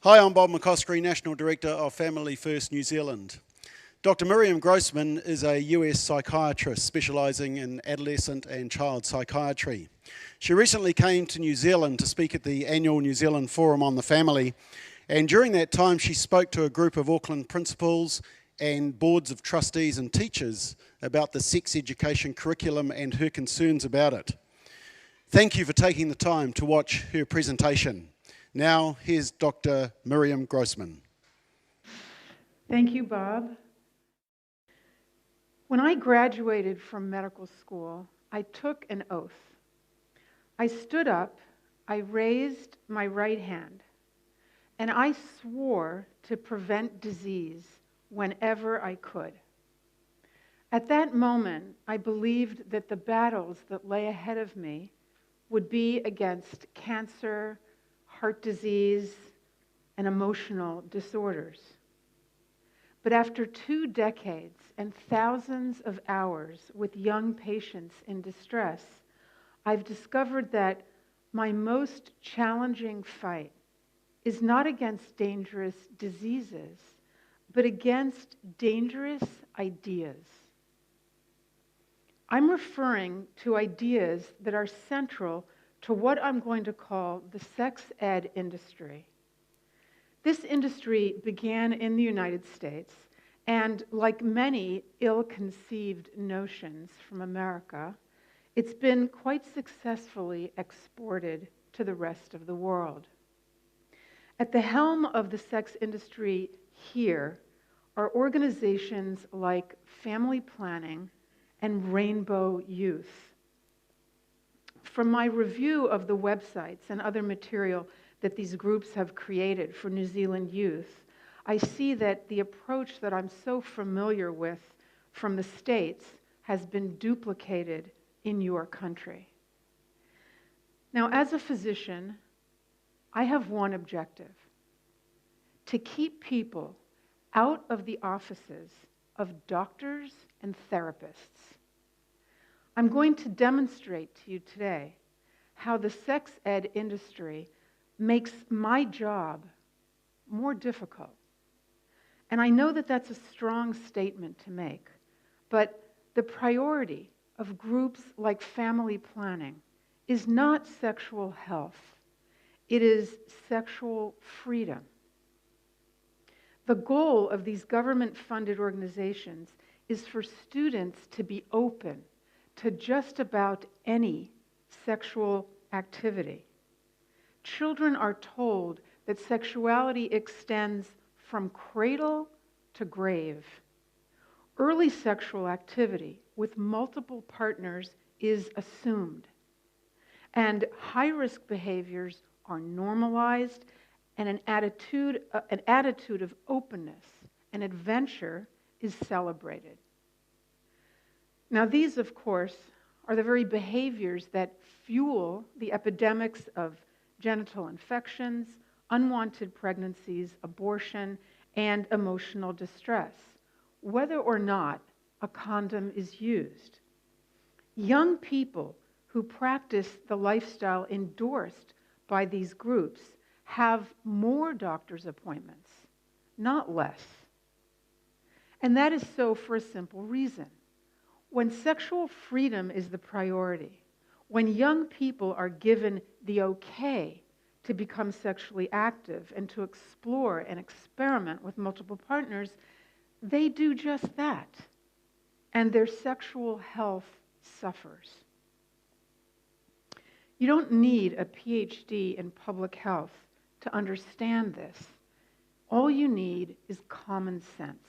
Hi, I'm Bob McCoskrie, National Director of Family First New Zealand. Dr Miriam Grossman is a US psychiatrist specialising in adolescent and child psychiatry. She recently came to New Zealand to speak at the annual New Zealand Forum on the Family, and during that time she spoke to a group of Auckland principals and boards of trustees and teachers about the sex education curriculum and her concerns about it. Thank you for taking the time to watch her presentation. Now, here's Dr. Miriam Grossman. Thank you, Bob. When I graduated from medical school, I took an oath. I stood up, I raised my right hand, and I swore to prevent disease whenever I could. At that moment, I believed that the battles that lay ahead of me would be against cancer, heart disease, and emotional disorders. But after 2 decades and thousands of hours with young patients in distress, I've discovered that my most challenging fight is not against dangerous diseases, but against dangerous ideas. I'm referring to ideas that are central to what I'm going to call the sex ed industry. This industry began in the United States, and like many ill-conceived notions from America, it's been quite successfully exported to the rest of the world. At the helm of the sex industry here are organizations like Family Planning and Rainbow Youth. From my review of the websites and other material that these groups have created for New Zealand youth, I see that the approach that I'm so familiar with from the States has been duplicated in your country. Now, as a physician, I have one objective: to keep people out of the offices of doctors and therapists. I'm going to demonstrate to you today how the sex ed industry makes my job more difficult. And I know that that's a strong statement to make, but the priority of groups like Family Planning is not sexual health. It is sexual freedom. The goal of these government-funded organizations is for students to be open to just about any sexual activity. Children are told that sexuality extends from cradle to grave. Early sexual activity with multiple partners is assumed, and high-risk behaviors are normalized, and an attitude of openness and adventure is celebrated. Now, these, of course, are the very behaviors that fuel the epidemics of genital infections, unwanted pregnancies, abortion, and emotional distress, whether or not a condom is used. Young people who practice the lifestyle endorsed by these groups have more doctor's appointments, not less. And that is so for a simple reason. When sexual freedom is the priority, when young people are given the okay to become sexually active and to explore and experiment with multiple partners, they do just that, and their sexual health suffers. You don't need a PhD in public health to understand this. All you need is common sense.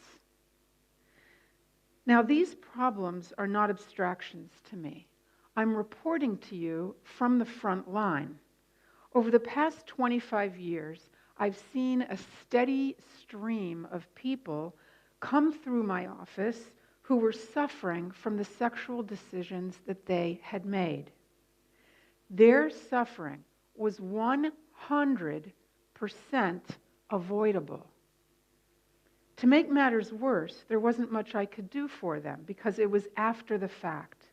Now, these problems are not abstractions to me. I'm reporting to you from the front line. Over the past 25 years, I've seen a steady stream of people come through my office who were suffering from the sexual decisions that they had made. Their suffering was 100% avoidable. To make matters worse, there wasn't much I could do for them because it was after the fact.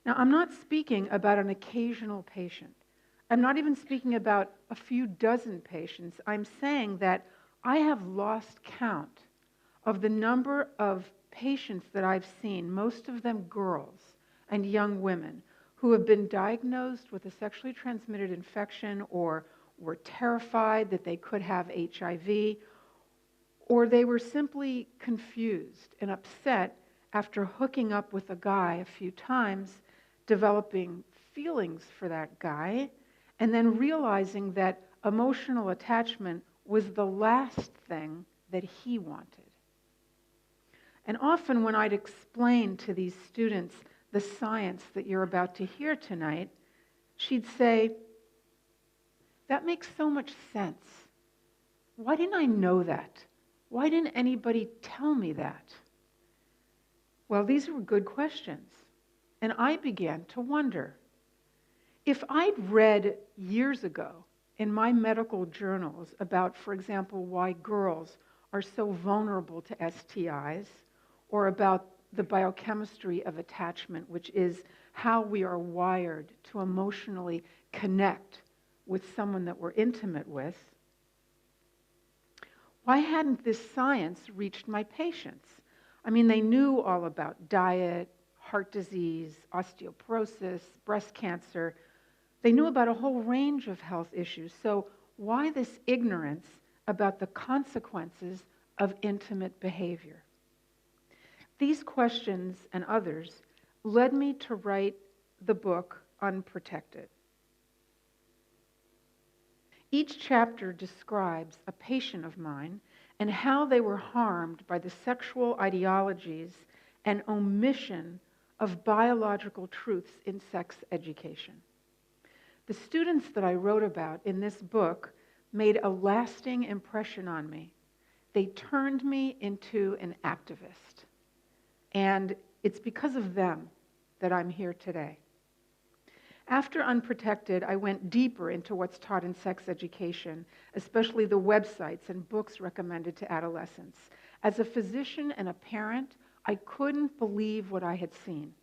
Now, I'm not speaking about an occasional patient. I'm not even speaking about a few dozen patients. I'm saying that I have lost count of the number of patients that I've seen, most of them girls and young women, who have been diagnosed with a sexually transmitted infection or were terrified that they could have HIV, or they were simply confused and upset after hooking up with a guy a few times, developing feelings for that guy, and then realizing that emotional attachment was the last thing that he wanted. And often when I'd explain to these students the science that you're about to hear tonight, she'd say, "That makes so much sense. Why didn't I know that? Why didn't anybody tell me that?" Well, these were good questions. And I began to wonder, if I'd read years ago in my medical journals about, for example, why girls are so vulnerable to STIs, or about the biochemistry of attachment, which is how we are wired to emotionally connect with someone that we're intimate with, why hadn't this science reached my patients? I mean, they knew all about diet, heart disease, osteoporosis, breast cancer. They knew about a whole range of health issues. So why this ignorance about the consequences of intimate behavior? These questions and others led me to write the book Unprotected. Each chapter describes a patient of mine and how they were harmed by the sexual ideologies and omission of biological truths in sex education. The students that I wrote about in this book made a lasting impression on me. They turned me into an activist. And it's because of them that I'm here today. After Unprotected, I went deeper into what's taught in sex education, especially the websites and books recommended to adolescents. As a physician and a parent, I couldn't believe what I had seen.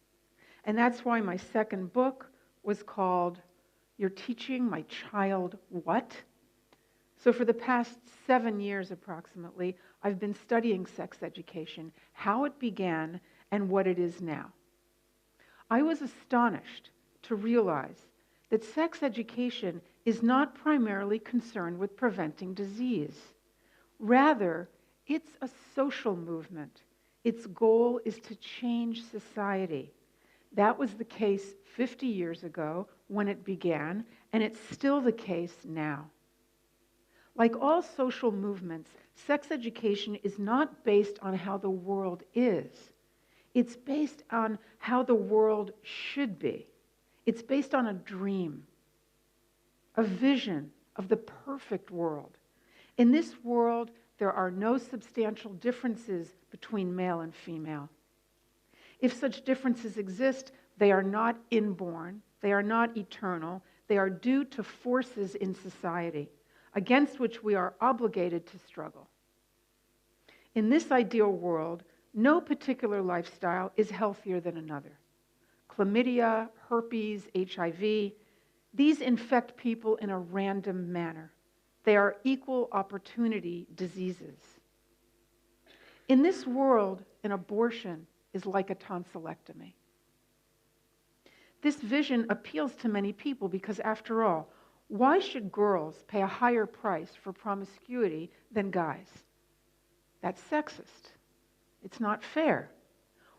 And that's why my second book was called You're Teaching My Child What? So for the past 7 years approximately, I've been studying sex education, how it began and what it is now. I was astonished to realize that sex education is not primarily concerned with preventing disease. Rather, it's a social movement. Its goal is to change society. That was the case 50 years ago when it began, and it's still the case now. Like all social movements, sex education is not based on how the world is. It's based on how the world should be. It's based on a dream, a vision of the perfect world. In this world, there are no substantial differences between male and female. If such differences exist, they are not inborn, they are not eternal, they are due to forces in society against which we are obligated to struggle. In this ideal world, no particular lifestyle is healthier than another. Chlamydia, herpes, HIV, these infect people in a random manner. They are equal opportunity diseases. In this world, an abortion is like a tonsillectomy. This vision appeals to many people because, after all, why should girls pay a higher price for promiscuity than guys? That's sexist. It's not fair.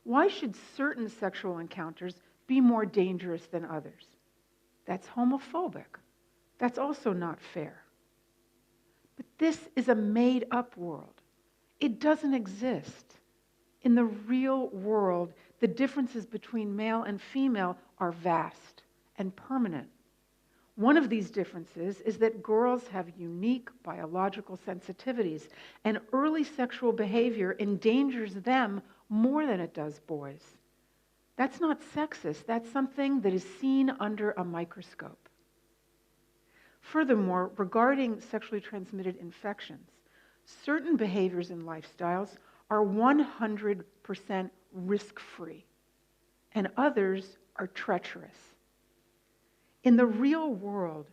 Why should certain sexual encounters be more dangerous than others? That's homophobic. That's also not fair. But this is a made-up world. It doesn't exist. In the real world, the differences between male and female are vast and permanent. One of these differences is that girls have unique biological sensitivities, and early sexual behavior endangers them more than it does boys. That's not sexist. That's something that is seen under a microscope. Furthermore, regarding sexually transmitted infections, certain behaviors and lifestyles are 100% risk-free, and others are treacherous. In the real world,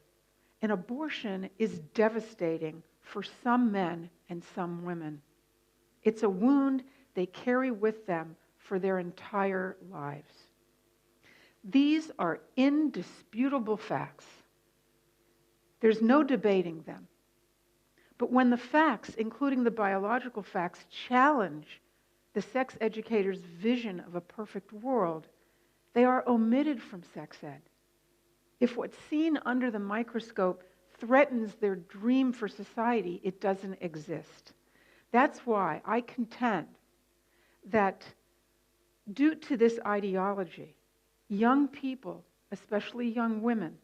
an abortion is devastating for some men and some women. It's a wound they carry with them for their entire lives. These are indisputable facts. There's no debating them. But when the facts, including the biological facts, challenge the sex educators' vision of a perfect world, they are omitted from sex ed. If what's seen under the microscope threatens their dream for society, it doesn't exist. That's why I contend that due to this ideology, young people, especially young women,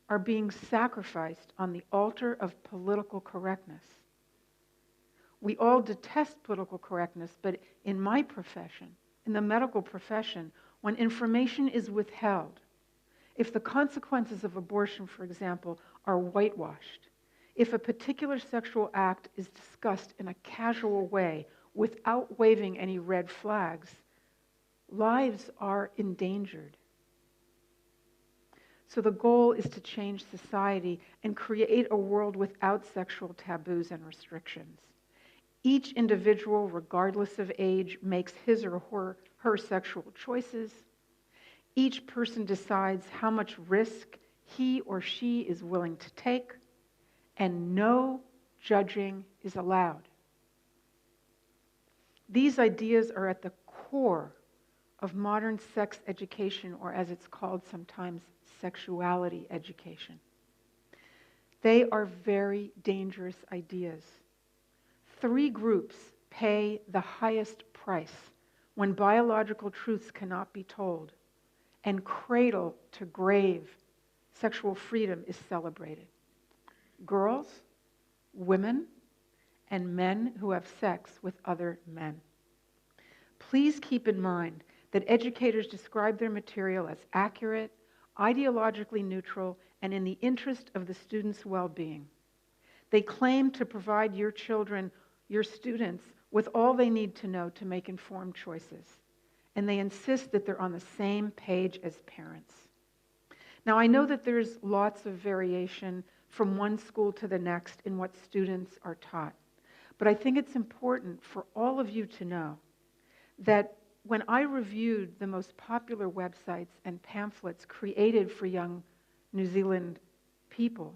are being sacrificed on the altar of political correctness. We all detest political correctness, but in my profession, in the medical profession, when information is withheld, if the consequences of abortion, for example, are whitewashed, if a particular sexual act is discussed in a casual way without waving any red flags, lives are endangered. So the goal is to change society and create a world without sexual taboos and restrictions. Each individual, regardless of age, makes his or her sexual choices. Each person decides how much risk he or she is willing to take, and no judging is allowed. These ideas are at the core of modern sex education, or as it's called sometimes, sexuality education. They are very dangerous ideas. 3 groups pay the highest price when biological truths cannot be told, and cradle to grave sexual freedom is celebrated. Girls, women, and men who have sex with other men. Please keep in mind that educators describe their material as accurate, ideologically neutral, and in the interest of the students' well-being. They claim to provide your children, your students, with all they need to know to make informed choices. And they insist that they're on the same page as parents. Now, I know that there's lots of variation from one school to the next in what students are taught. But I think it's important for all of you to know that when I reviewed the most popular websites and pamphlets created for young New Zealand people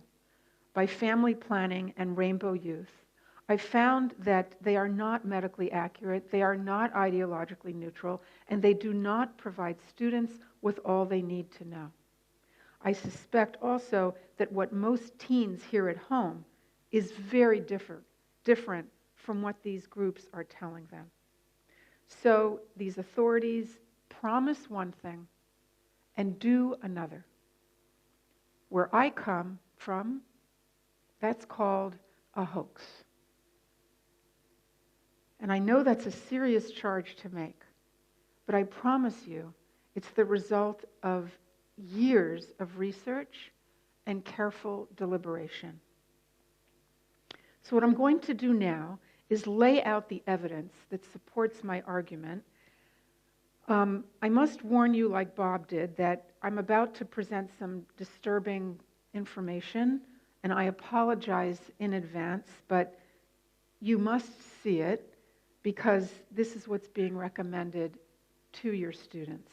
by Family Planning and Rainbow Youth, I found that they are not medically accurate, they are not ideologically neutral, and they do not provide students with all they need to know. I suspect also that what most teens hear at home is very different from what these groups are telling them. So these authorities promise one thing and do another. Where I come from, that's called a hoax. And I know that's a serious charge to make, but I promise you it's the result of years of research and careful deliberation. So what I'm going to do now is lay out the evidence that supports my argument. I must warn you, like Bob did, that I'm about to present some disturbing information, and I apologize in advance, but you must see it because this is what's being recommended to your students.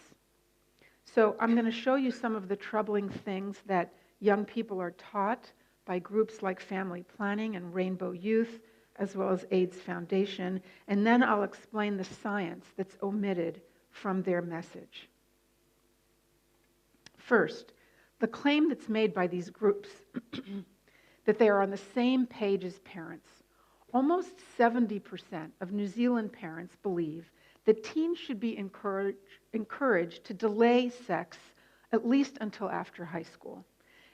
So I'm going to show you some of the troubling things that young people are taught by groups like Family Planning and Rainbow Youth, as well as AIDS Foundation, and then I'll explain the science that's omitted from their message. First, the claim that's made by these groups that they are on the same page as parents. Almost 70% of New Zealand parents believe that teens should be encouraged to delay sex at least until after high school.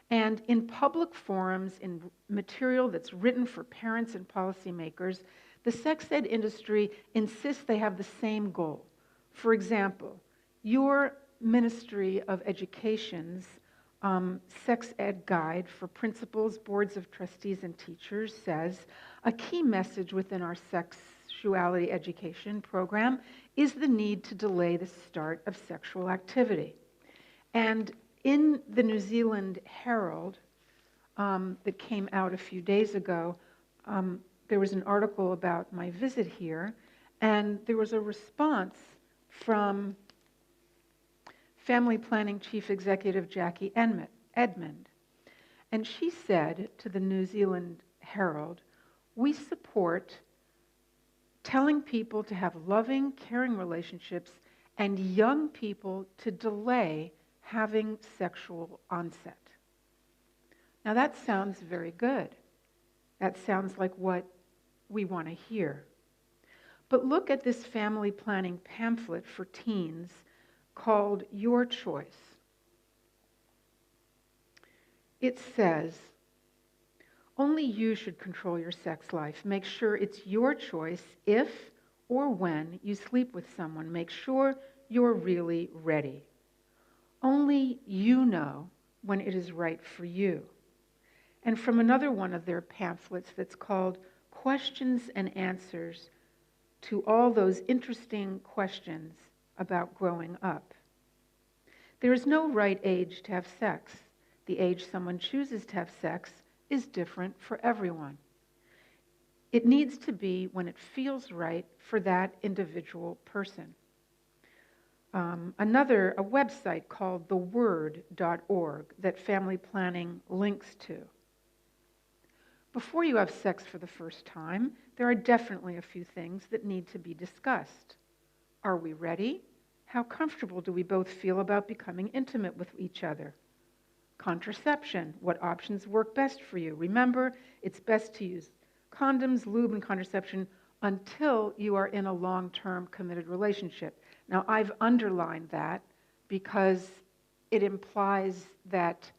And in public forums, in material that's written for parents and policymakers, the sex ed industry insists they have the same goal. For example, your Ministry of Education's sex ed guide for principals, boards of trustees, and teachers says a key message within our sexuality education program is the need to delay the start of sexual activity. And In the New Zealand Herald that came out a few days ago, there was an article about my visit here, and there was a response from Family Planning Chief Executive Jackie Edmond. And she said to the New Zealand Herald, "We support telling people to have loving, caring relationships and young people to delay having sexual onset." Now that sounds very good. That sounds like what we want to hear. But look at this family planning pamphlet for teens called Your Choice. It says, only you should control your sex life. Make sure it's your choice if or when you sleep with someone. Make sure you're really ready. Only you know when it is right for you. And from another one of their pamphlets that's called Questions and Answers to All Those Interesting Questions About Growing Up. There is no right age to have sex. The age someone chooses to have sex is different for everyone. It needs to be when it feels right for that individual person. A website called theword.org that family planning links to. Before you have sex for the first time, there are definitely a few things that need to be discussed. Are we ready? How comfortable do we both feel about becoming intimate with each other? Contraception. What options work best for you? Remember, it's best to use condoms, lube, and contraception until you are in a long-term committed relationship. Now, I've underlined that because it implies that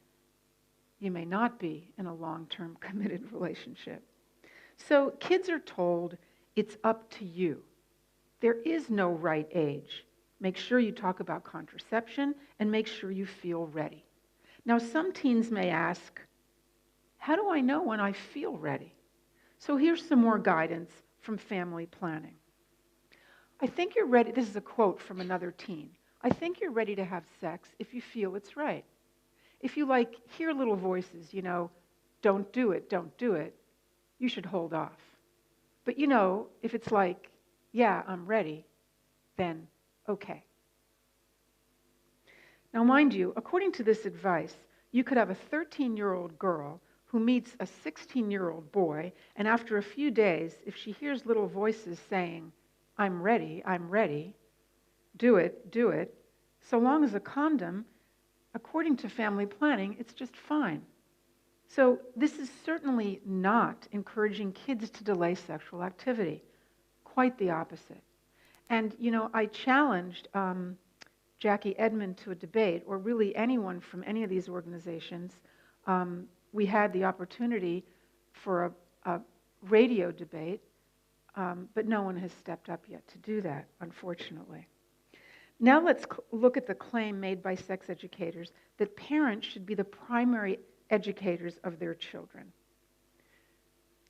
you may not be in a long-term committed relationship. So kids are told it's up to you. There is no right age. Make sure you talk about contraception and make sure you feel ready. Now, some teens may ask, how do I know when I feel ready? So here's some more guidance from family planning. I think you're ready, this is a quote from another teen. I think you're ready to have sex if you feel it's right. If you hear little voices, don't do it, you should hold off. But if it's like, yeah, I'm ready, then okay. Now mind you, according to this advice, you could have a 13-year-old girl who meets a 16-year-old boy, and after a few days, if she hears little voices saying, I'm ready, do it, so long as a condom, according to family planning, it's just fine. So this is certainly not encouraging kids to delay sexual activity. Quite the opposite. And, I challenged Jackie Edmond to a debate, or really anyone from any of these organizations. We had the opportunity for a radio debate, but no one has stepped up yet to do that, unfortunately. Now let's look at the claim made by sex educators that parents should be the primary educators of their children.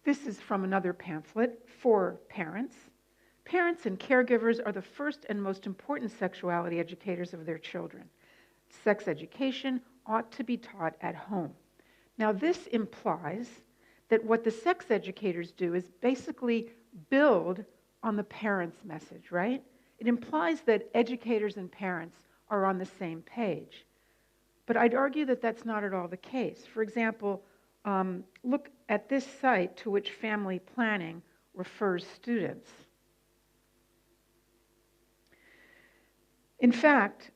This is from another pamphlet for parents. Parents and caregivers are the first and most important sexuality educators of their children. Sex education ought to be taught at home. Now this implies that what the sex educators do is basically build on the parents' message, right? It implies that educators and parents are on the same page. But I'd argue that that's not at all the case. For example, look at this site to which family planning refers students. In fact,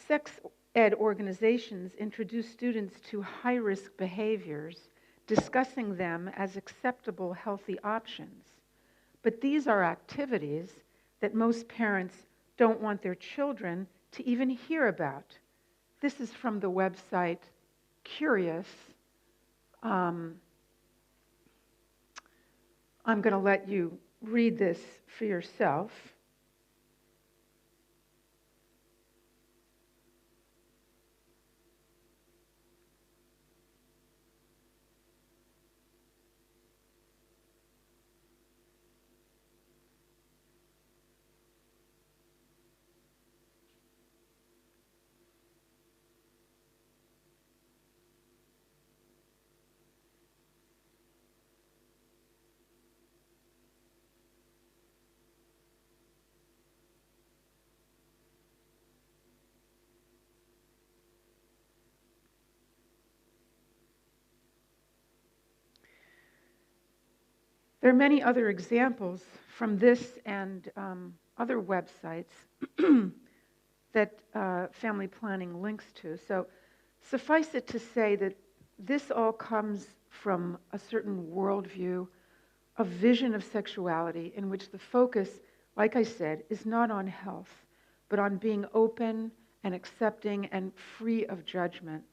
sex ed organizations introduce students to high-risk behaviors, discussing them as acceptable, healthy options. But these are activities that most parents don't want their children to even hear about. This is from the website Curious. I'm going to let you read this for yourself. There are many other examples from this and other websites that family planning links to. So suffice it to say that this all comes from a certain worldview, a vision of sexuality in which the focus, like I said, is not on health, but on being open and accepting and free of judgment.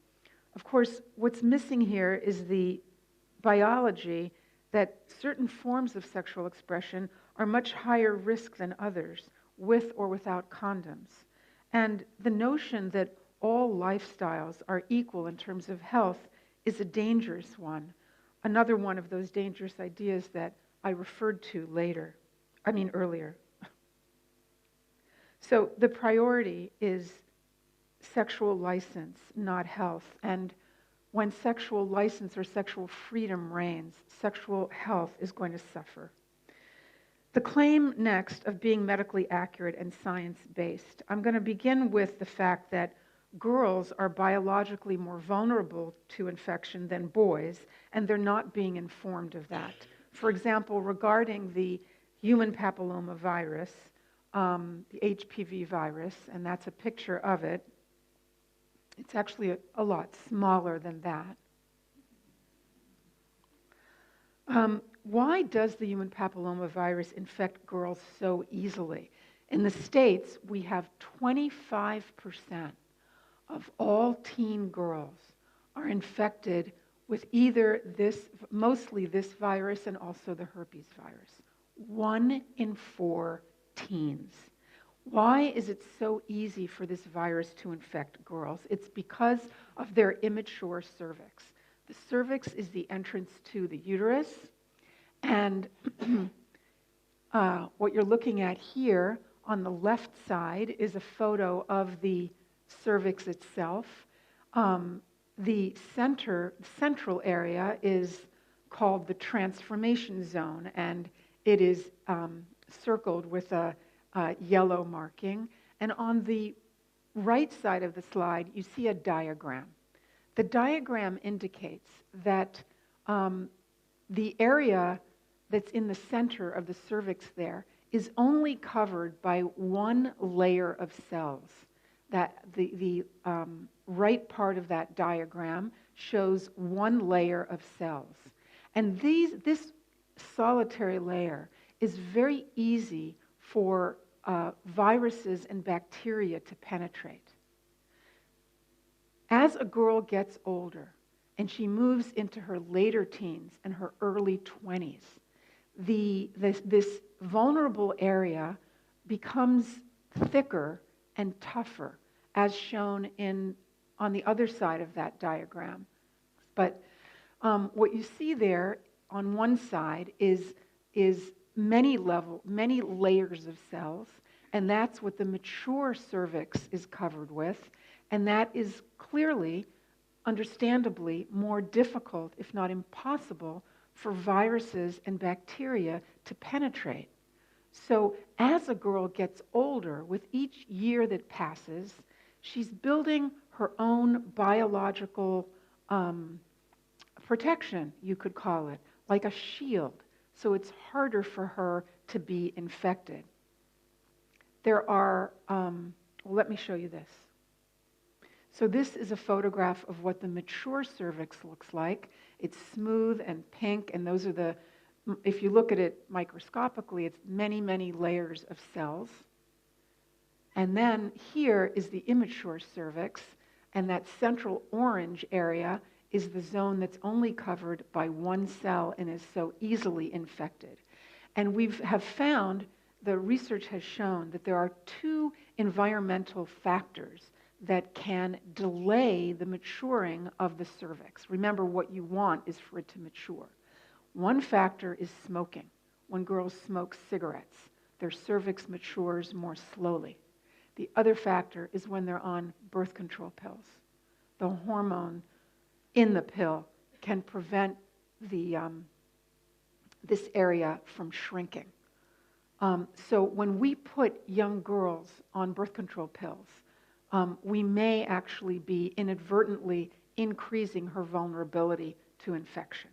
Of course, what's missing here is the biology that certain forms of sexual expression are much higher risk than others, with or without condoms. And the notion that all lifestyles are equal in terms of health is a dangerous one. Another one of those dangerous ideas that I referred to earlier. So the priority is sexual license, not health. And when sexual license or sexual freedom reigns, sexual health is going to suffer. The claim next of being medically accurate and science-based. I'm going to begin with the fact that girls are biologically more vulnerable to infection than boys, and they're not being informed of that. For example, regarding the human papilloma virus, the HPV virus, and that's a picture of it. It's actually a lot smaller than that. Why does the human papilloma virus infect girls so easily? In the States, we have 25% of all teen girls are infected with either mostly this virus and also the herpes virus. 1 in 4 teens. Why is it so easy for this virus to infect girls? It's because of their immature cervix. The cervix is the entrance to the uterus, and what you're looking at here on the left side is a photo of the cervix itself. The central area is called the transformation zone, and it is circled with a yellow marking. And on the right side of the slide, you see a diagram. The diagram indicates that the area that's in the center of the cervix there is only covered by one layer of cells. That the right part of that diagram shows one layer of cells. And this solitary layer is very easy for viruses and bacteria to penetrate. As a girl gets older and she moves into her later teens and her early 20s, this vulnerable area becomes thicker and tougher, as shown on the other side of that diagram. But what you see there on one side is many layers of cells, and that's what the mature cervix is covered with, and that is clearly, understandably, more difficult, if not impossible, for viruses and bacteria to penetrate. So as a girl gets older, with each year that passes, she's building her own biological protection, you could call it, like a shield. So it's harder for her to be infected. There are, let me show you this. So this is a photograph of what the mature cervix looks like. It's smooth and pink, and those are if you look at it microscopically, it's many, many layers of cells. And then here is the immature cervix, and that central orange area is the zone that's only covered by one cell and is so easily infected. And we have found, the research has shown, that there are 2 environmental factors that can delay the maturing of the cervix. Remember, what you want is for it to mature. One factor is smoking. When girls smoke cigarettes, their cervix matures more slowly. The other factor is when they're on birth control pills. The hormone in the pill can prevent this area from shrinking. So when we put young girls on birth control pills, we may actually be inadvertently increasing her vulnerability to infection.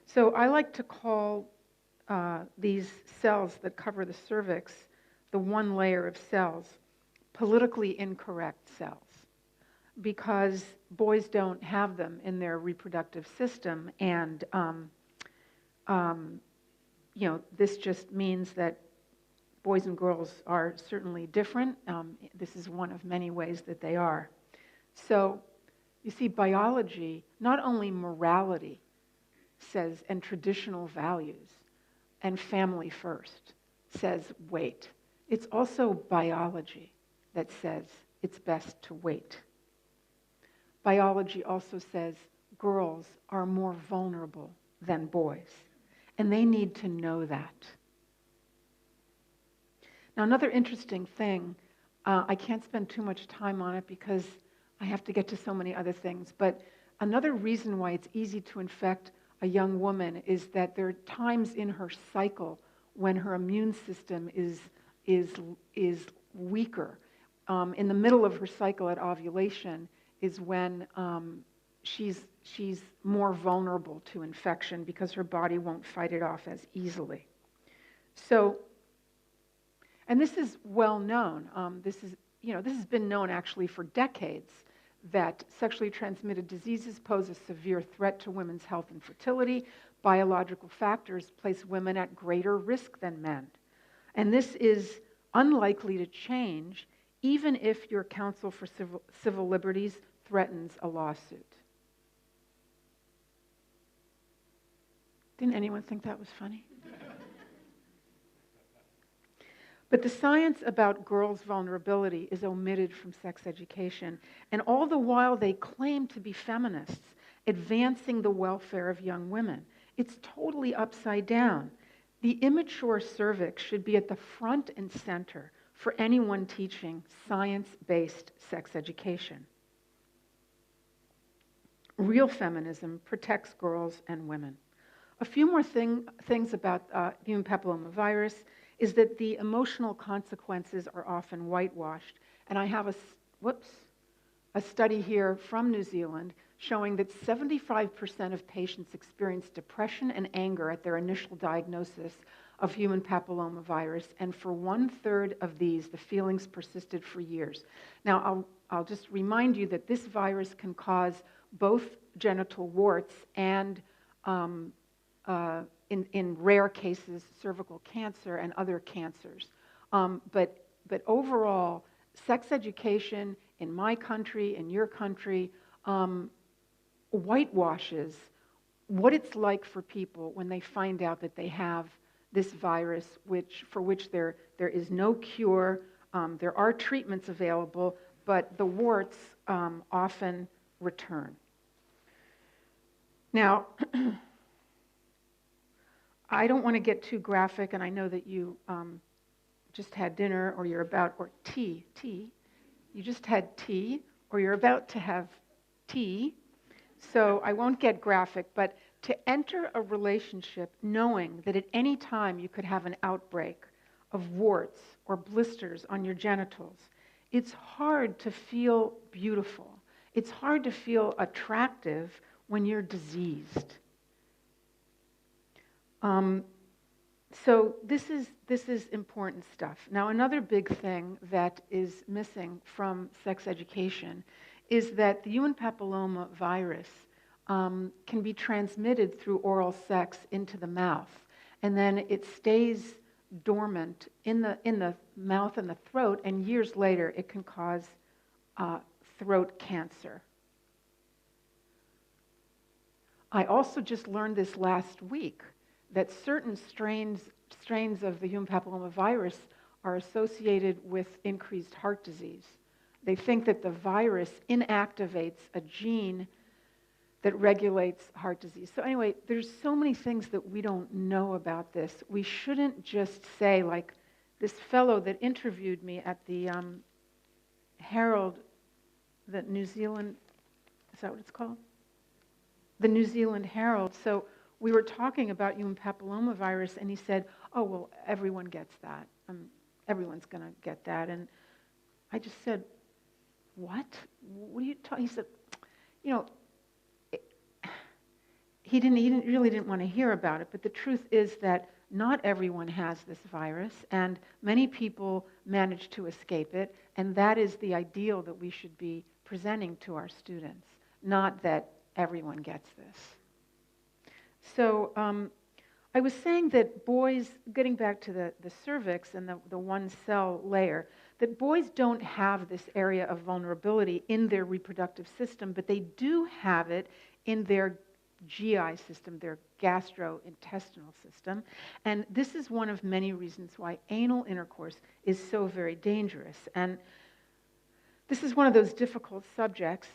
So I like to call these cells that cover the cervix, the one layer of cells, politically incorrect cells, because boys don't have them in their reproductive system, and this just means that boys and girls are certainly different. This is one of many ways that they are. So you see, biology, not only morality says, and traditional values, and family first, says wait. It's also biology that says it's best to wait. Biology also says girls are more vulnerable than boys, and they need to know that. Now, another interesting thing, I can't spend too much time on it because I have to get to so many other things, but another reason why it's easy to infect a young woman is that there are times in her cycle when her immune system is weaker. In the middle of her cycle at ovulation is when she's more vulnerable to infection because her body won't fight it off as easily. So, and this is well known. This has been known actually for decades, that sexually transmitted diseases pose a severe threat to women's health and fertility. Biological factors place women at greater risk than men. And this is unlikely to change even if your Council for Civil Liberties threatens a lawsuit. Didn't anyone think that was funny? But the science about girls' vulnerability is omitted from sex education, and all the while they claim to be feminists, advancing the welfare of young women. It's totally upside down. The immature cervix should be at the front and center for anyone teaching science-based sex education. Real feminism protects girls and women. A few more things about human papillomavirus is that the emotional consequences are often whitewashed. And I have a study here from New Zealand showing that 75% of patients experience depression and anger at their initial diagnosis of human papillomavirus, and for 1/3 of these, the feelings persisted for years. Now, I'll just remind you that this virus can cause both genital warts and in rare cases, cervical cancer and other cancers. But overall, sex education in my country, in your country, whitewashes what it's like for people when they find out that they have this virus, for which there is no cure. There are treatments available, but the warts often return. Now, I don't want to get too graphic, and I know that you just had dinner, or you're about, or tea. You just had tea, or you're about to have tea. So I won't get graphic, but to enter a relationship knowing that at any time you could have an outbreak of warts or blisters on your genitals, it's hard to feel beautiful. It's hard to feel attractive when you're diseased. So this is important stuff. Now, another big thing that is missing from sex education is that the human papilloma virus can be transmitted through oral sex into the mouth, and then it stays dormant in the mouth and the throat, and years later it can cause throat cancer. I also just learned this last week, that certain strains of the human papillomavirus are associated with increased heart disease. They think that the virus inactivates a gene that regulates heart disease. So anyway, there's so many things that we don't know about this. We shouldn't just say, like this fellow that interviewed me at the Herald, the New Zealand, is that what it's called? The New Zealand Herald. So we were talking about human papillomavirus, and he said, oh, well, everyone gets that. Everyone's going to get that. And I just said, what? What are you talking? He said, he really didn't want to hear about it, but the truth is that not everyone has this virus, and many people manage to escape it, and that is the ideal that we should be presenting to our students, not that everyone gets this. So I was saying that boys, getting back to the cervix and the one cell layer, that boys don't have this area of vulnerability in their reproductive system, but they do have it in their GI system, their gastrointestinal system. And this is one of many reasons why anal intercourse is so very dangerous. And this is one of those difficult subjects.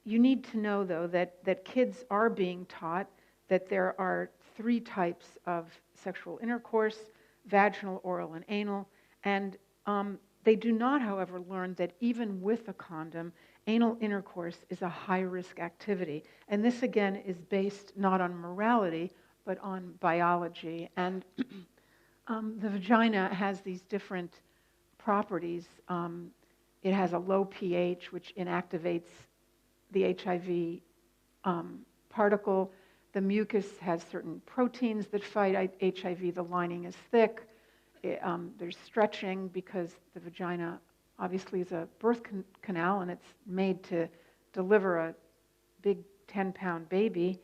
You need to know, though, that kids are being taught that there are 3 types of sexual intercourse: vaginal, oral, and anal. And they do not, however, learn that even with a condom, anal intercourse is a high-risk activity. And this, again, is based not on morality, but on biology. And the vagina has these different properties. It has a low pH, which inactivates the HIV particle. The mucus has certain proteins that fight HIV. The lining is thick. There's stretching because the vagina obviously is a birth canal, and it's made to deliver a big 10-pound baby.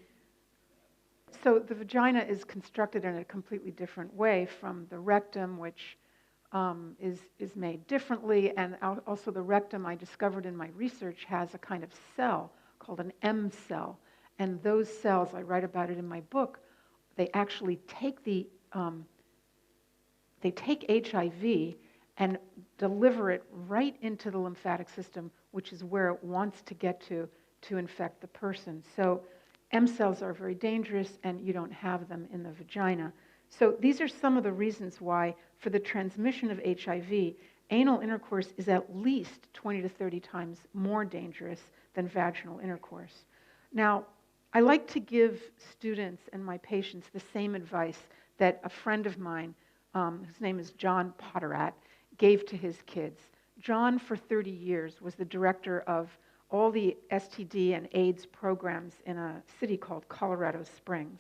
So the vagina is constructed in a completely different way from the rectum, which is made differently. And also the rectum, I discovered in my research, has a kind of cell called an M cell. And those cells, I write about it in my book, they actually take HIV and deliver it right into the lymphatic system, which is where it wants to get to infect the person. So M cells are very dangerous, and you don't have them in the vagina. So these are some of the reasons why, for the transmission of HIV, anal intercourse is at least 20 to 30 times more dangerous than vaginal intercourse. Now, I like to give students and my patients the same advice that a friend of mine, his name is John Potterat, gave to his kids. John, for 30 years, was the director of all the STD and AIDS programs in a city called Colorado Springs.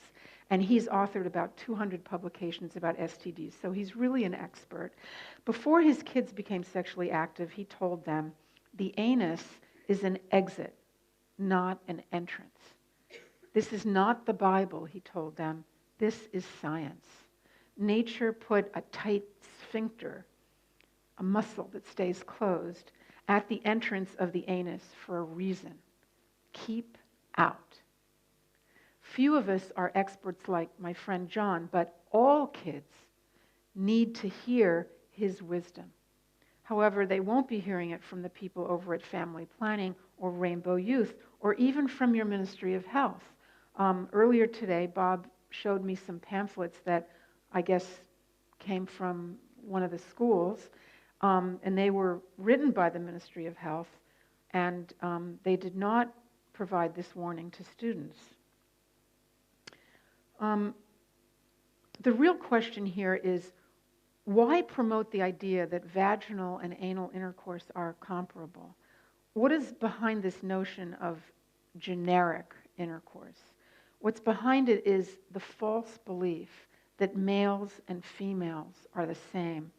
And he's authored about 200 publications about STDs, so he's really an expert. Before his kids became sexually active, he told them, the anus is an exit, not an entrance. This is not the Bible, he told them. This is science. Nature put a tight sphincter, a muscle that stays closed, at the entrance of the anus for a reason. Keep out. Few of us are experts like my friend John, but all kids need to hear his wisdom. However, they won't be hearing it from the people over at Family Planning or Rainbow Youth, or even from your Ministry of Health. Earlier today, Bob showed me some pamphlets that I guess came from one of the schools, and they were written by the Ministry of Health, and they did not provide this warning to students. The real question here is, why promote the idea that vaginal and anal intercourse are comparable? What is behind this notion of generic intercourse? What's behind it is the false belief that males and females are the same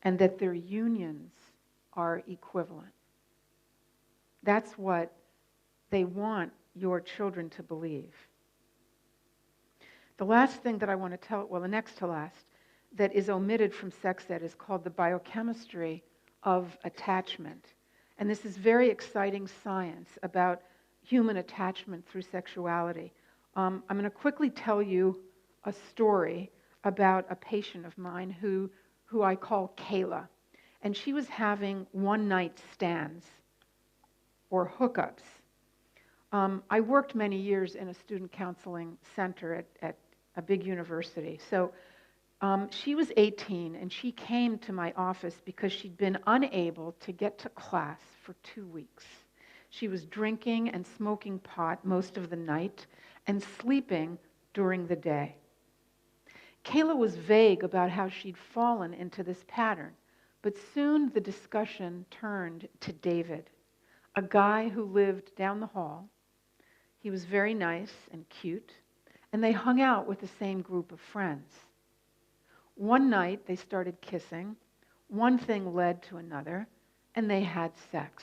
and that their unions are equivalent. That's what they want your children to believe. The last thing that I want to tell, well, the next to last, that is omitted from sex ed is called the biochemistry of attachment. And this is very exciting science about human attachment through sexuality. I'm going to quickly tell you a story about a patient of mine who I call Kayla. And she was having one-night stands or hookups. I worked many years in a student counseling center at a big university. So she was 18, and she came to my office because she'd been unable to get to class for 2 weeks. She was drinking and smoking pot most of the night and sleeping during the day. Kayla was vague about how she'd fallen into this pattern, but soon the discussion turned to David, a guy who lived down the hall. He was very nice and cute, and they hung out with the same group of friends. One night, they started kissing. One thing led to another, and they had sex.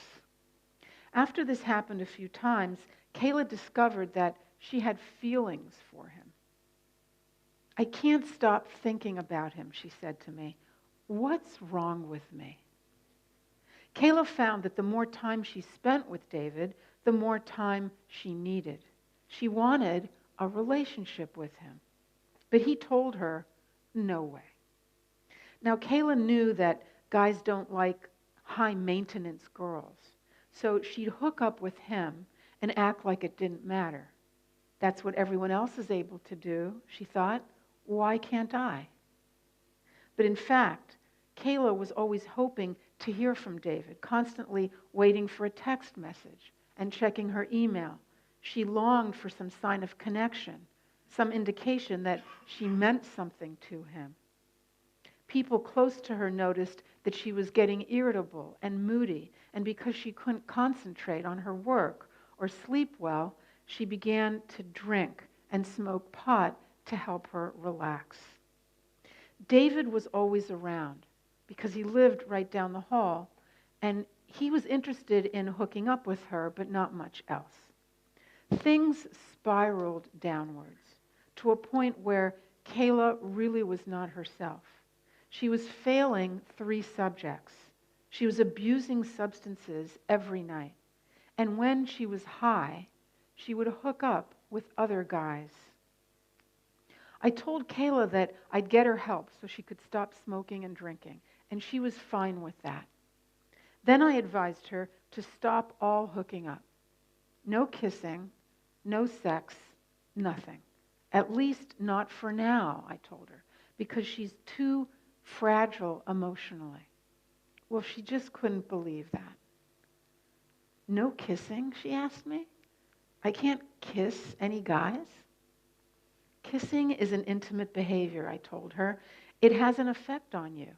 After this happened a few times, Kayla discovered that she had feelings for him. "I can't stop thinking about him," she said to me. "What's wrong with me?" Kayla found that the more time she spent with David, the more time she needed. She wanted a relationship with him. But he told her, no way. Now, Kayla knew that guys don't like high-maintenance girls, so she'd hook up with him and act like it didn't matter. That's what everyone else is able to do, she thought. Why can't I? But in fact, Kayla was always hoping to hear from David, constantly waiting for a text message and checking her email. She longed for some sign of connection, some indication that she meant something to him. People close to her noticed that she was getting irritable and moody, and because she couldn't concentrate on her work or sleep well, she began to drink and smoke pot to help her relax. David was always around because he lived right down the hall, and he was interested in hooking up with her, but not much else. Things spiraled downwards to a point where Kayla really was not herself. She was failing 3 subjects. She was abusing substances every night. And when she was high, she would hook up with other guys. I told Kayla that I'd get her help so she could stop smoking and drinking, and she was fine with that. Then I advised her to stop all hooking up. No kissing, no sex, nothing. At least not for now, I told her, because she's too fragile emotionally. Well, she just couldn't believe that. No kissing, she asked me? I can't kiss any guys? Kissing is an intimate behavior, I told her. It has an effect on you.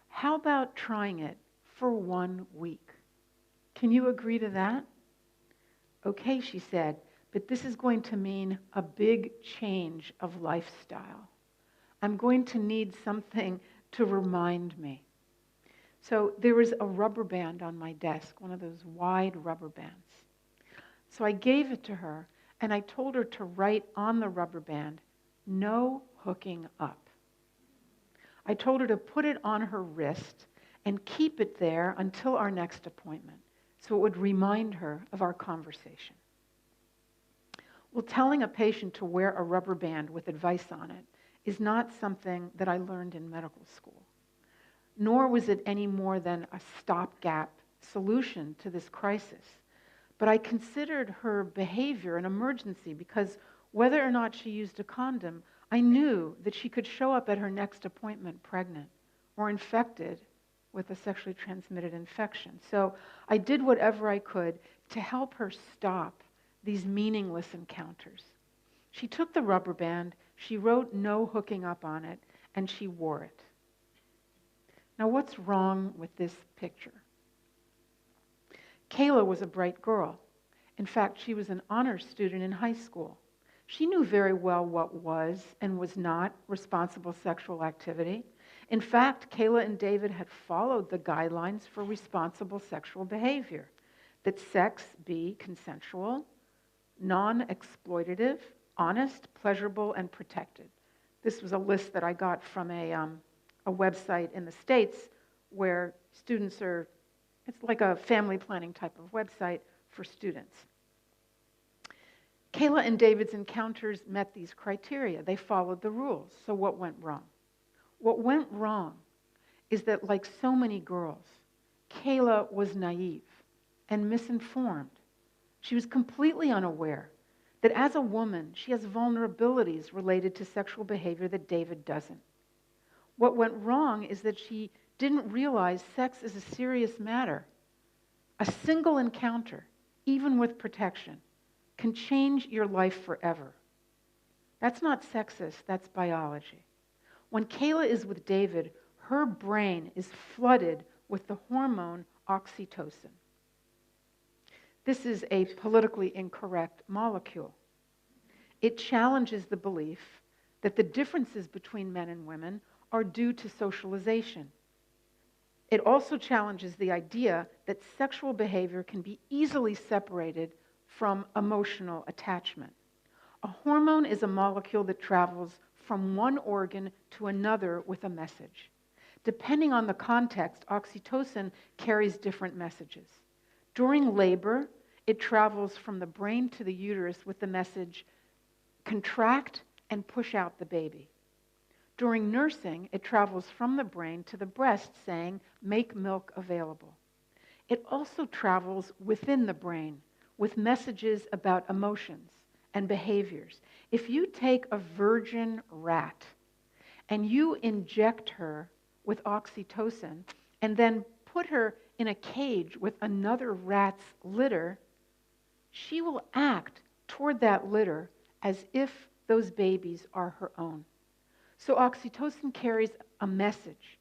How about trying it for 1 week? Can you agree to that? Okay, she said, but this is going to mean a big change of lifestyle. I'm going to need something to remind me. So there was a rubber band on my desk, one of those wide rubber bands. So I gave it to her, and I told her to write on the rubber band, "No hooking up." I told her to put it on her wrist and keep it there until our next appointment, so it would remind her of our conversation. Well, telling a patient to wear a rubber band with advice on it is not something that I learned in medical school, nor was it any more than a stopgap solution to this crisis. But I considered her behavior an emergency because whether or not she used a condom, I knew that she could show up at her next appointment pregnant or infected with a sexually transmitted infection. So I did whatever I could to help her stop these meaningless encounters. She took the rubber band, she wrote "no hooking up" on it, and she wore it. Now, what's wrong with this picture? Kayla was a bright girl. In fact, she was an honors student in high school. She knew very well what was and was not responsible sexual activity. In fact, Kayla and David had followed the guidelines for responsible sexual behavior, that sex be consensual, non-exploitative, honest, pleasurable, and protected. This was a list that I got from a website in the States where students are, it's like a family planning type of website for students. Kayla and David's encounters met these criteria. They followed the rules. So what went wrong? What went wrong is that, like so many girls, Kayla was naive and misinformed. She was completely unaware that as a woman, she has vulnerabilities related to sexual behavior that David doesn't. What went wrong is that she didn't realize sex is a serious matter. A single encounter, even with protection, can change your life forever. That's not sexist, that's biology. When Kayla is with David, her brain is flooded with the hormone oxytocin. This is a politically incorrect molecule. It challenges the belief that the differences between men and women are due to socialization. It also challenges the idea that sexual behavior can be easily separated from emotional attachment. A hormone is a molecule that travels from one organ to another with a message. Depending on the context, oxytocin carries different messages. During labor, it travels from the brain to the uterus with the message, contract and push out the baby. During nursing, it travels from the brain to the breast saying, make milk available. It also travels within the brain with messages about emotions and behaviors. If you take a virgin rat and you inject her with oxytocin and then put her in a cage with another rat's litter, she will act toward that litter as if those babies are her own. So oxytocin carries a message: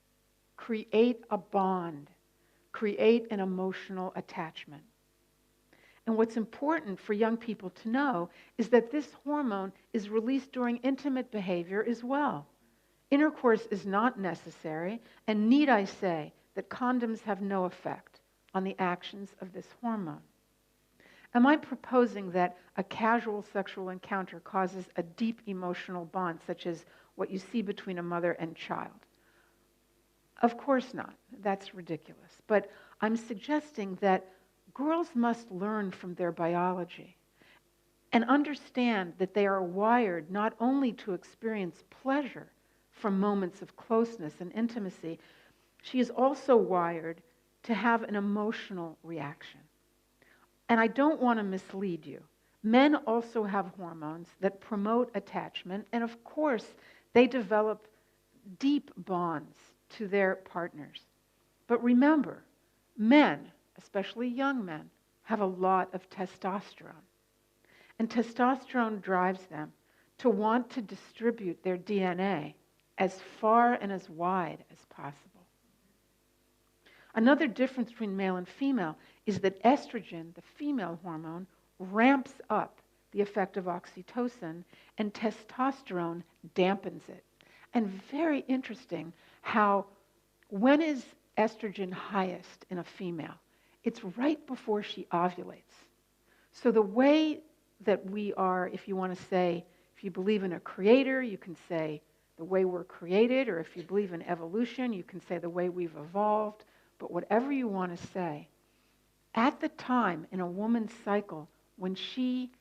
create a bond, create an emotional attachment. And what's important for young people to know is that this hormone is released during intimate behavior as well. Intercourse is not necessary, and need I say that condoms have no effect on the actions of this hormone. Am I proposing that a casual sexual encounter causes a deep emotional bond, such as what you see between a mother and child? Of course not. That's ridiculous. But I'm suggesting that girls must learn from their biology and understand that they are wired not only to experience pleasure from moments of closeness and intimacy, she is also wired to have an emotional reaction. And I don't want to mislead you. Men also have hormones that promote attachment, and of course, they develop deep bonds to their partners. But remember, men, especially young men, have a lot of testosterone. And testosterone drives them to want to distribute their DNA as far and as wide as possible. Another difference between male and female is that estrogen, the female hormone, ramps up the effect of oxytocin, and testosterone dampens it. And very interesting how, when is estrogen highest in a female? It's right before she ovulates. So the way that we are, if you want to say, if you believe in a creator, you can say the way we're created, or if you believe in evolution, you can say the way we've evolved. But whatever you want to say, at the time in a woman's cycle when she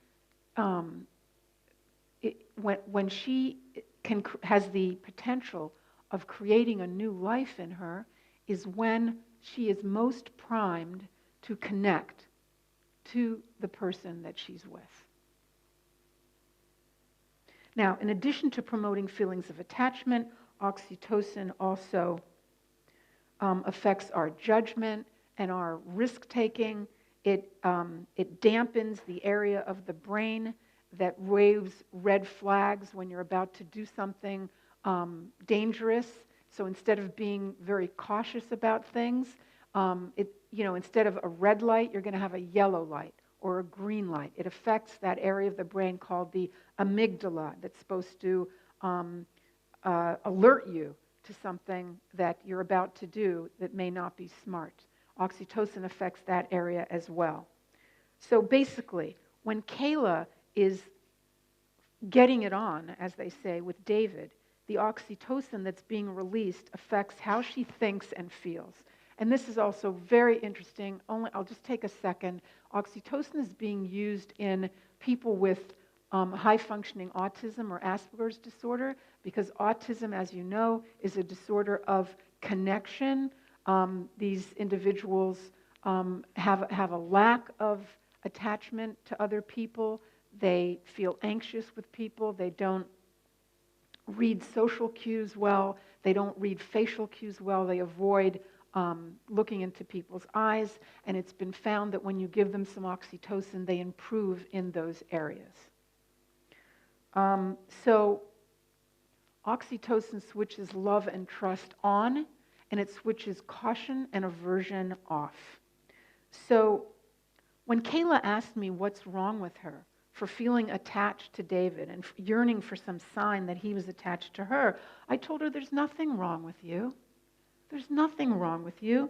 has the potential of creating a new life in her, is when she is most primed to connect to the person that she's with. Now, in addition to promoting feelings of attachment, oxytocin also affects our judgment and our risk-taking. It dampens the area of the brain that waves red flags when you're about to do something dangerous. So instead of being very cautious about things, instead of a red light, you're going to have a yellow light or a green light. It affects that area of the brain called the amygdala that's supposed to alert you to something that you're about to do that may not be smart. Oxytocin affects that area as well. So basically, when Kayla is getting it on, as they say, with David, the oxytocin that's being released affects how she thinks and feels. And this is also very interesting. I'll just take a second. Oxytocin is being used in people with high-functioning autism or Asperger's disorder, because autism, as you know, is a disorder of connection. These individuals have a lack of attachment to other people. They feel anxious with people. They don't read social cues well. They don't read facial cues well. They avoid looking into people's eyes. And it's been found that when you give them some oxytocin, they improve in those areas. So oxytocin switches love and trust on, and it switches caution and aversion off. So When Kayla asked me what's wrong with her for feeling attached to David and yearning for some sign that he was attached to her, I told her, there's nothing wrong with you. There's nothing wrong with you.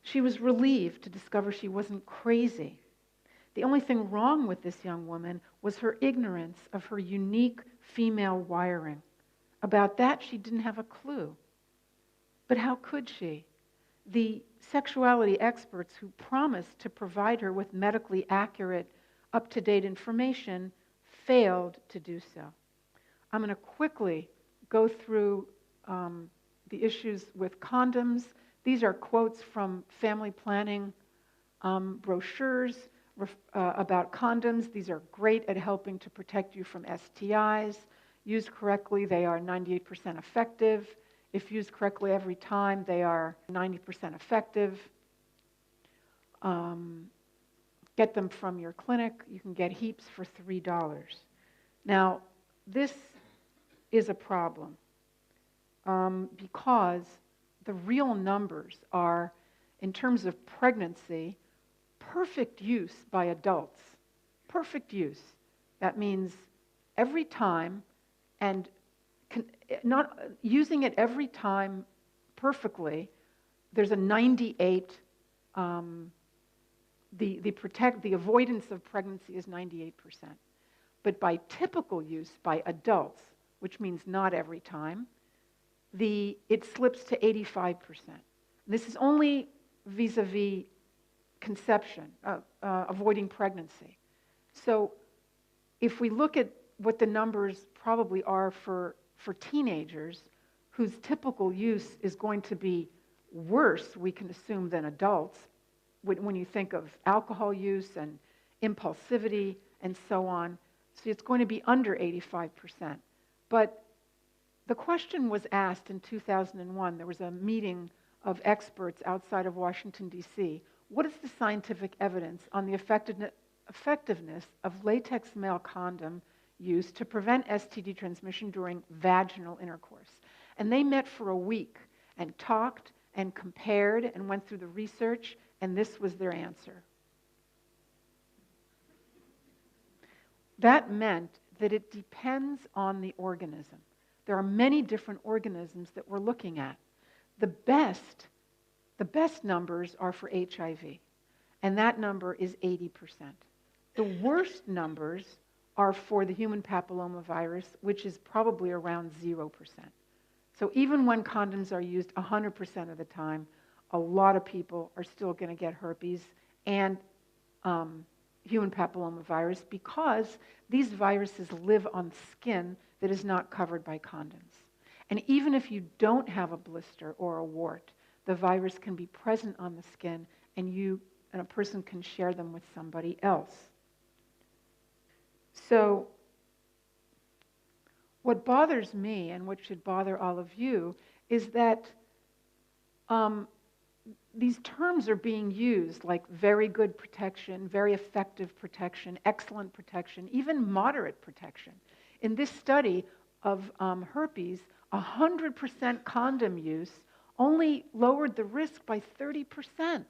She was relieved to discover she wasn't crazy. The only thing wrong with this young woman was her ignorance of her unique female wiring. About that, she didn't have a clue. But how could she? The sexuality experts who promised to provide her with medically accurate, up-to-date information failed to do so. I'm going to quickly go through the issues with condoms. These are quotes from family planning brochures about condoms. These are great at helping to protect you from STIs. Used correctly, they are 98% effective. If used correctly every time, they are 90% effective. Get them from your clinic. You can get heaps for $3. Now, this is a problem because the real numbers are, in terms of pregnancy, perfect use by adults. Perfect use. That means every time, and not using it every time perfectly. There's a 98. The avoidance of pregnancy is 98%. But by typical use by adults, which means not every time, it slips to 85%. This is only vis-a-vis conception, avoiding pregnancy. So if we look at what the numbers probably are for teenagers, whose typical use is going to be worse, we can assume, than adults, when you think of alcohol use and impulsivity and so on. So it's going to be under 85%. But the question was asked in 2001. There was a meeting of experts outside of Washington, D.C. What is the scientific evidence on the effectiveness of latex male condom use to prevent STD transmission during vaginal intercourse? And they met for a week and talked and compared and went through the research, and this was their answer. That meant that it depends on the organism. There are many different organisms that we're looking at. The best numbers are for HIV, and that number is 80%. The worst numbers are for the human papillomavirus, which is probably around 0%. So even when condoms are used 100% of the time, a lot of people are still going to get herpes and human papillomavirus because these viruses live on skin that is not covered by condoms. And even if you don't have a blister or a wart, the virus can be present on the skin, and a person can share them with somebody else. So what bothers me, and what should bother all of you, is that these terms are being used like very good protection, very effective protection, excellent protection, even moderate protection. In this study of herpes, 100% condom use only lowered the risk by 30%.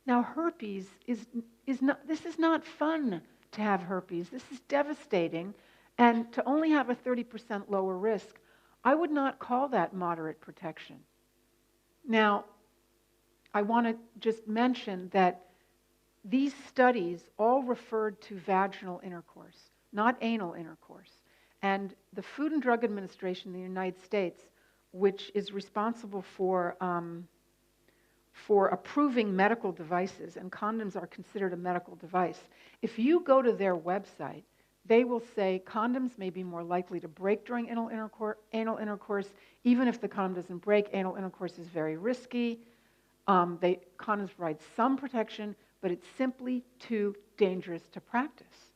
Now, herpes this is not fun to have herpes. This is devastating. And to only have a 30% lower risk, I would not call that moderate protection. Now, I want to just mention that these studies all referred to vaginal intercourse, not anal intercourse. And the Food and Drug Administration in the United States, which is responsible for approving medical devices, and condoms are considered a medical device, if you go to their website, they will say condoms may be more likely to break during anal intercourse. Even if the condom doesn't break, anal intercourse is very risky. Condoms provide some protection, but it's simply too dangerous to practice.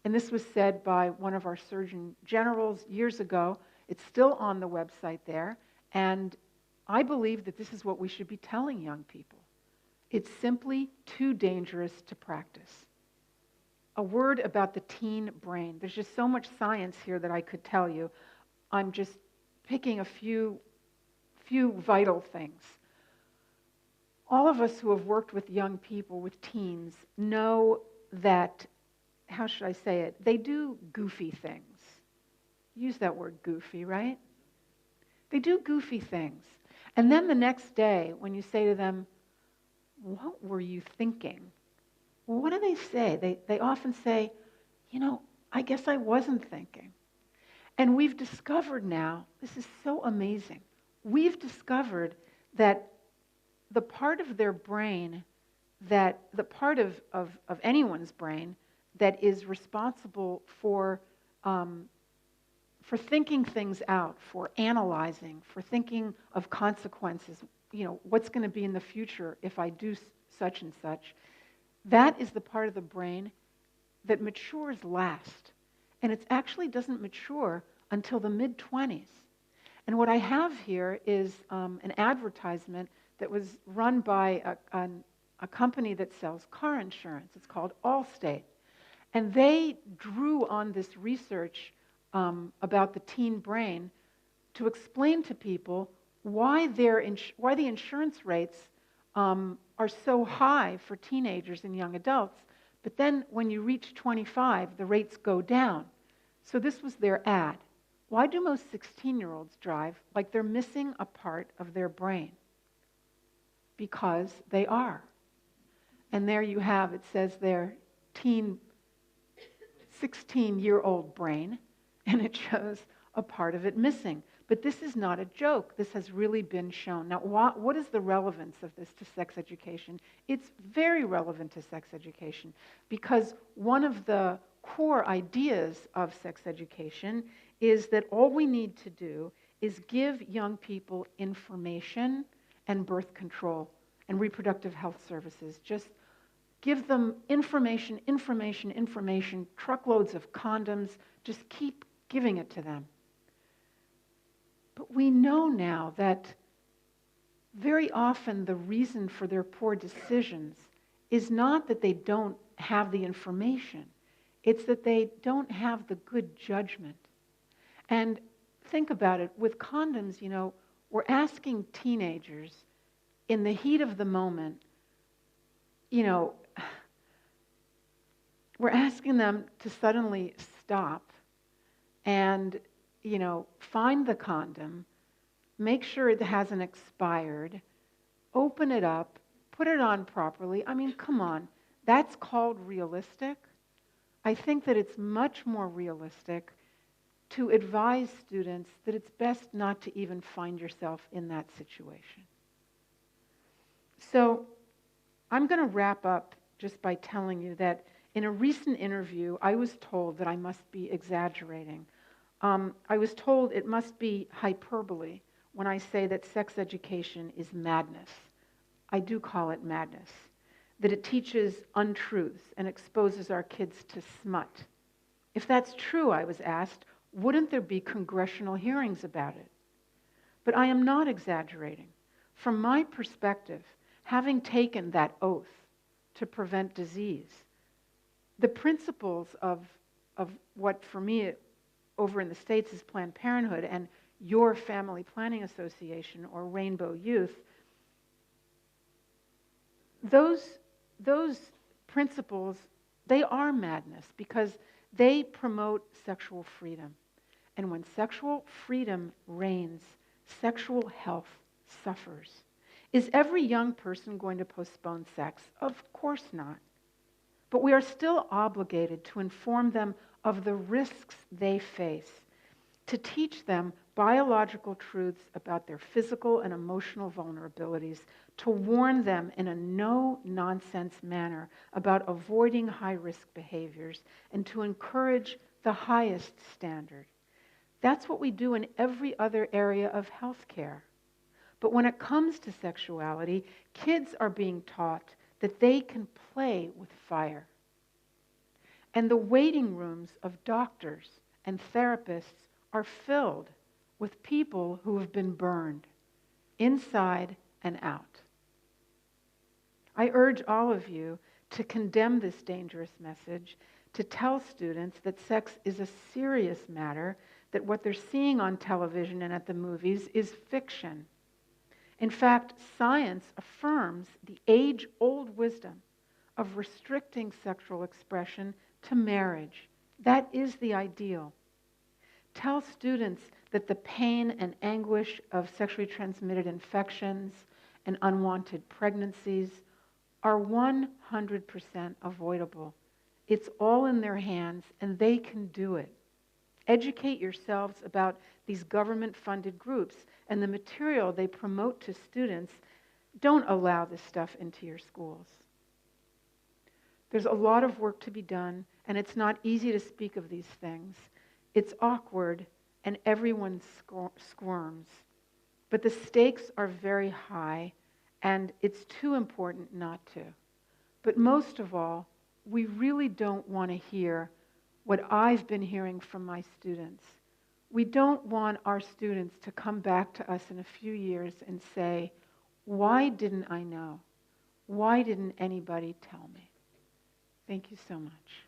And this was said by one of our Surgeon Generals years ago. It's still on the website there. And I believe that this is what we should be telling young people. It's simply too dangerous to practice. A word about the teen brain. There's just so much science here that I could tell you. I'm just picking a few vital things. All of us who have worked with young people, with teens, know that, how should I say it, they do goofy things. Use that word goofy, right? They do goofy things. And then the next day, when you say to them, what were you thinking? Well, what do they say? They often say, I guess I wasn't thinking. And we've discovered now, this is so amazing, we've discovered that the part of their brain, the part of anyone's brain that is responsible for thinking things out, for analyzing, for thinking of consequences, what's going to be in the future if I do such and such, that is the part of the brain that matures last. And it actually doesn't mature until the mid-20s. And what I have here is an advertisement that was run by a company that sells car insurance. It's called Allstate. And they drew on this research about the teen brain to explain to people why the insurance rates are so high for teenagers and young adults. But then when you reach 25, the rates go down. So this was their ad. Why do most 16-year-olds drive like they're missing a part of their brain? Because they are. And there you have, it says there, 16-year-old brain, and it shows a part of it missing. But this is not a joke. This has really been shown. Now, what is the relevance of this to sex education? It's very relevant to sex education because one of the core ideas of sex education is that all we need to do is give young people information and birth control and reproductive health services. Just give them information, truckloads of condoms. Just keep giving it to them. But we know now that very often the reason for their poor decisions is not that they don't have the information. It's that they don't have the good judgment. And think about it. With condoms, we're asking teenagers in the heat of the moment, we're asking them to suddenly stop and find the condom, make sure it hasn't expired, open it up, put it on properly. I mean, come on. That's called realistic? I think that it's much more realistic to advise students that it's best not to even find yourself in that situation. So I'm going to wrap up just by telling you that in a recent interview, I was told that I must be exaggerating. I was told it must be hyperbole when I say that sex education is madness. I do call it madness. That it teaches untruths and exposes our kids to smut. If that's true, I was asked, wouldn't there be congressional hearings about it? But I am not exaggerating. From my perspective, having taken that oath to prevent disease, the principles of what for me over in the States is Planned Parenthood and your Family Planning Association or Rainbow Youth, those principles, they are madness because they promote sexual freedom. And when sexual freedom reigns, sexual health suffers. Is every young person going to postpone sex? Of course not. But we are still obligated to inform them of the risks they face, to teach them biological truths about their physical and emotional vulnerabilities, to warn them in a no-nonsense manner about avoiding high-risk behaviors, and to encourage the highest standard. That's what we do in every other area of healthcare. But when it comes to sexuality, kids are being taught that they can play with fire. And the waiting rooms of doctors and therapists are filled with people who have been burned, inside and out. I urge all of you to condemn this dangerous message, to tell students that sex is a serious matter, that what they're seeing on television and at the movies is fiction. In fact, science affirms the age-old wisdom of restricting sexual expression to marriage. That is the ideal. Tell students that the pain and anguish of sexually transmitted infections and unwanted pregnancies are 100% avoidable. It's all in their hands, and they can do it. Educate yourselves about these government-funded groups and the material they promote to students. Don't allow this stuff into your schools. There's a lot of work to be done, and it's not easy to speak of these things. It's awkward, and everyone squirms. But the stakes are very high, and it's too important not to. But most of all, we really don't want to hear what I've been hearing from my students. We don't want our students to come back to us in a few years and say, "Why didn't I know? Why didn't anybody tell me?" Thank you so much.